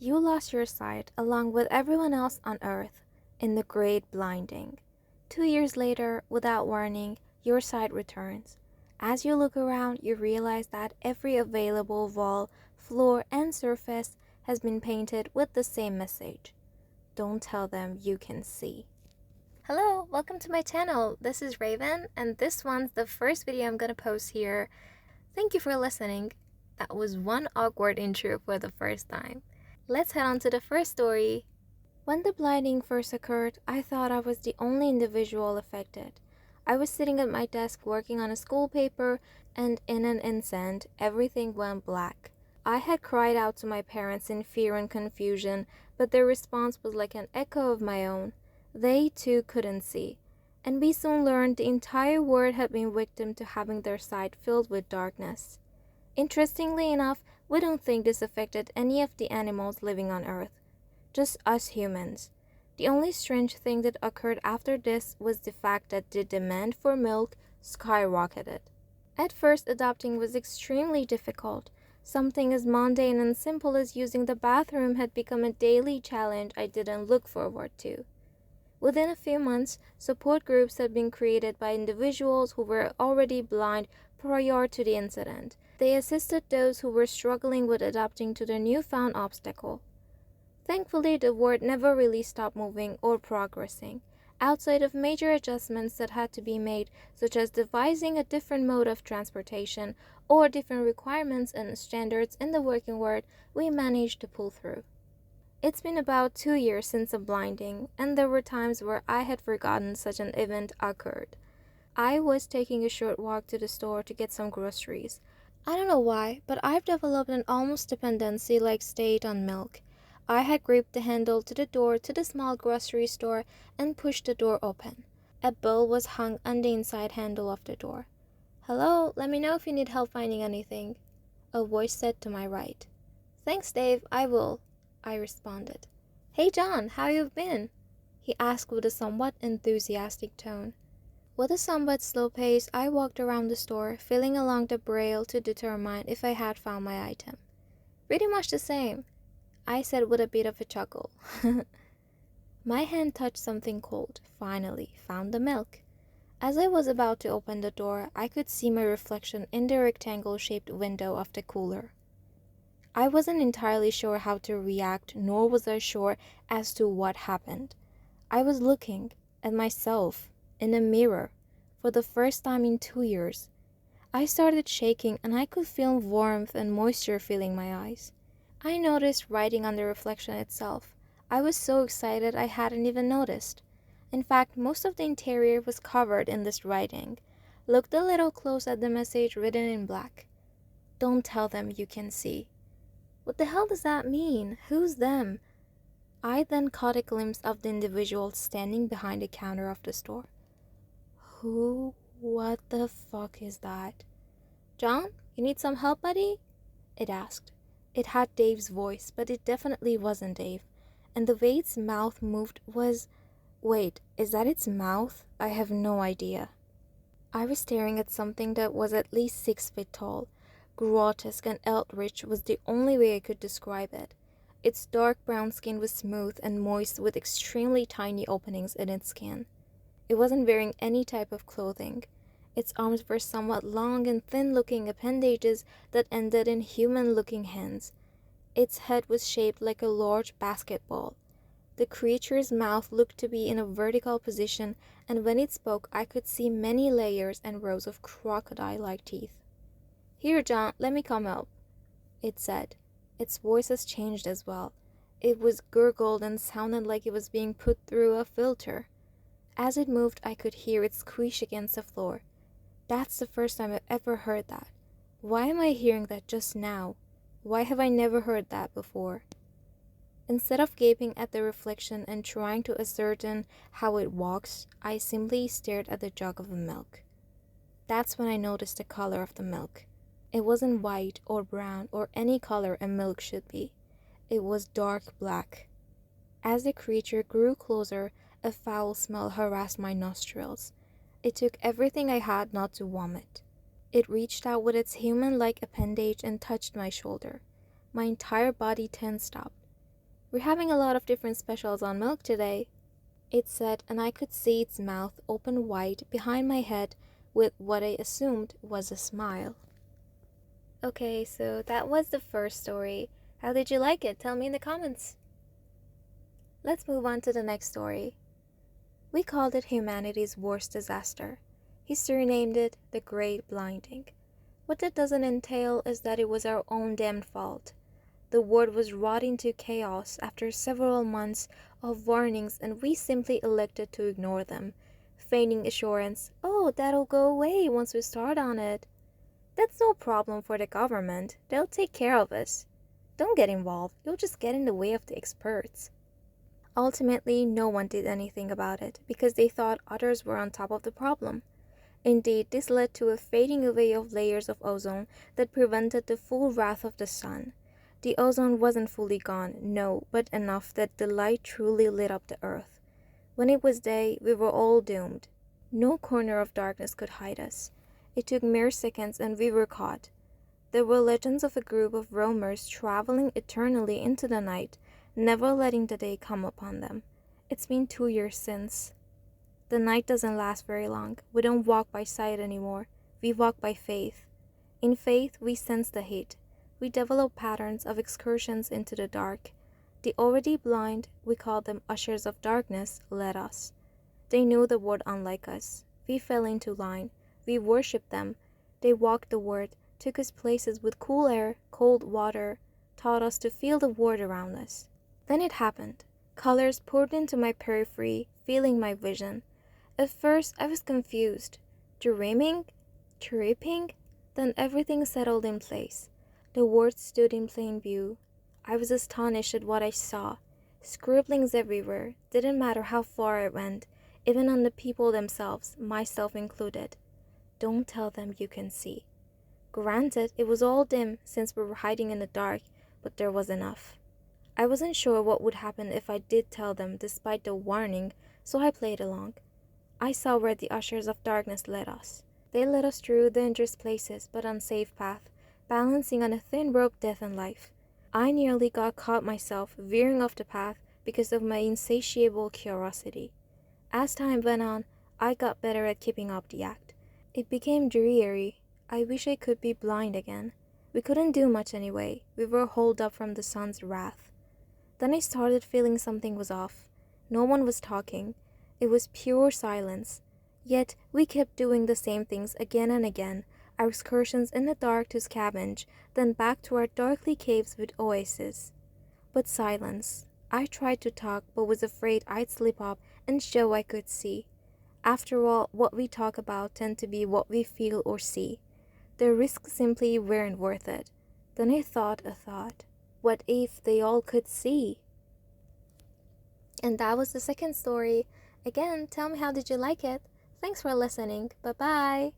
You lost your sight along with everyone else on Earth in the Great Blinding. 2 years later, without warning, your sight returns. As you look around, you realize that every available wall, floor, and surface has been painted with the same message. Don't tell them you can see. Hello, welcome to my channel. This is Raven, and this one's the first video I'm gonna post here. Thank you for listening. That was one awkward intro for the first time. Let's head on to the first story. When the blinding first occurred, I thought I was the only individual affected. I was sitting at my desk working on a school paper, and in an instant, everything went black. I had cried out to my parents in fear and confusion, but their response was like an echo of my own. They too couldn't see, and we soon learned the entire world had been victim to having their sight filled with darkness. Interestingly enough, we don't think this affected any of the animals living on Earth, just us humans. The only strange thing that occurred after this was the fact that the demand for milk skyrocketed. At first, adopting was extremely difficult. Something as mundane and simple as using the bathroom had become a daily challenge I didn't look forward to. Within a few months, support groups had been created by individuals who were already blind prior to the incident. They assisted those who were struggling with adapting to the newfound obstacle. Thankfully, the world never really stopped moving or progressing, outside of major adjustments that had to be made, such as devising a different mode of transportation or different requirements and standards in the working world. We managed to pull through. It's been about 2 years since the blinding, and there were times where I had forgotten such an event occurred. I was taking a short walk to the store to get some groceries. I don't know why, but I've developed an almost dependency-like state on milk. I had gripped the handle to the door to the small grocery store and pushed the door open. A bell was hung on the inside handle of the door. "Hello, let me know if you need help finding anything," a voice said to my right. "Thanks, Dave, I will," I responded. "Hey, John, how you've been?" he asked with a somewhat enthusiastic tone. With a somewhat slow pace, I walked around the store, feeling along the braille to determine if I had found my item. "Pretty much the same," I said with a bit of a chuckle. My hand touched something cold. Finally, found the milk. As I was about to open the door, I could see my reflection in the rectangle-shaped window of the cooler. I wasn't entirely sure how to react, nor was I sure as to what happened. I was looking at myself in a mirror for the first time in 2 years. I started shaking, and I could feel warmth and moisture filling my eyes. I noticed writing on the reflection itself. I was so excited I hadn't even noticed. In fact, most of the interior was covered in this writing. Looked a little close at the message written in black. "Don't tell them you can see." What the hell does that mean? Who's them? I then caught a glimpse of the individual standing behind the counter of the store. What the fuck is that? "John, you need some help, buddy?" it asked. It had Dave's voice, but it definitely wasn't Dave. And the way its mouth moved was... Wait, is that its mouth? I have no idea. I was staring at something that was at least 6 feet tall. Grotesque and eldritch was the only way I could describe it. Its dark brown skin was smooth and moist with extremely tiny openings in its skin. It wasn't wearing any type of clothing. Its arms were somewhat long and thin-looking appendages that ended in human-looking hands. Its head was shaped like a large basketball. The creature's mouth looked to be in a vertical position, and when it spoke, I could see many layers and rows of crocodile-like teeth. "Here, John, let me come help," it said. Its voice has changed as well. It was gurgled and sounded like it was being put through a filter. As it moved, I could hear it squish against the floor. That's the first time I've ever heard that. Why am I hearing that just now? Why have I never heard that before? Instead of gaping at the reflection and trying to ascertain how it walks, I simply stared at the jug of milk. That's when I noticed the color of the milk. It wasn't white or brown or any color a milk should be. It was dark black. As the creature grew closer, a foul smell harassed my nostrils. It took everything I had not to vomit. It reached out with its human-like appendage and touched my shoulder. My entire body tensed up. We're having a lot of different specials on milk today, it said, and I could see its mouth open wide behind my head with what I assumed was a smile. Okay, so that was the first story. How did you like it? Tell me in the comments. Let's move on to the next story. We called it humanity's worst disaster. History named it the Great Blinding. What that doesn't entail is that it was our own damned fault. The world was rotting to chaos after several months of warnings, and we simply elected to ignore them, feigning assurance, "Oh, that'll go away once we start on it. That's no problem for the government. They'll take care of us. Don't get involved. You'll just get in the way of the experts." Ultimately, no one did anything about it because they thought others were on top of the problem. Indeed, this led to a fading away of layers of ozone that prevented the full wrath of the sun. The ozone wasn't fully gone, no, but enough that the light truly lit up the earth. When it was day, we were all doomed. No corner of darkness could hide us. It took mere seconds and we were caught. There were legends of a group of roamers traveling eternally into the night, never letting the day come upon them. It's been 2 years since. The night doesn't last very long. We don't walk by sight anymore. We walk by faith. In faith, we sense the heat. We develop patterns of excursions into the dark. The already blind, we call them ushers of darkness, led us. They knew the word unlike us. We fell into line. We worshipped them. They walked the word, took us places with cool air, cold water, taught us to feel the word around us. Then it happened. Colors poured into my periphery, filling my vision. At first, I was confused. Dreaming? Tripping? Then everything settled in place. The words stood in plain view. I was astonished at what I saw. Scribblings everywhere. Didn't matter how far I went, even on the people themselves, myself included. Don't tell them you can see. Granted, it was all dim since we were hiding in the dark, but there was enough. I wasn't sure what would happen if I did tell them despite the warning, so I played along. I saw where the ushers of darkness led us. They led us through dangerous places but unsafe path, balancing on a thin rope death and life. I nearly got caught myself veering off the path because of my insatiable curiosity. As time went on, I got better at keeping up the act. It became dreary. I wish I could be blind again. We couldn't do much anyway. We were holed up from the sun's wrath. Then I started feeling something was off. No one was talking. It was pure silence. Yet we kept doing the same things again and again, our excursions in the dark to scavenge, then back to our darkly caves with oases. But silence. I tried to talk, but was afraid I'd slip up and show I could see. After all, what we talk about tend to be what we feel or see. The risks simply weren't worth it. Then I thought a thought. What if they all could see? And that was the second story. Again, tell me how did you like it? Thanks for listening. Bye-bye.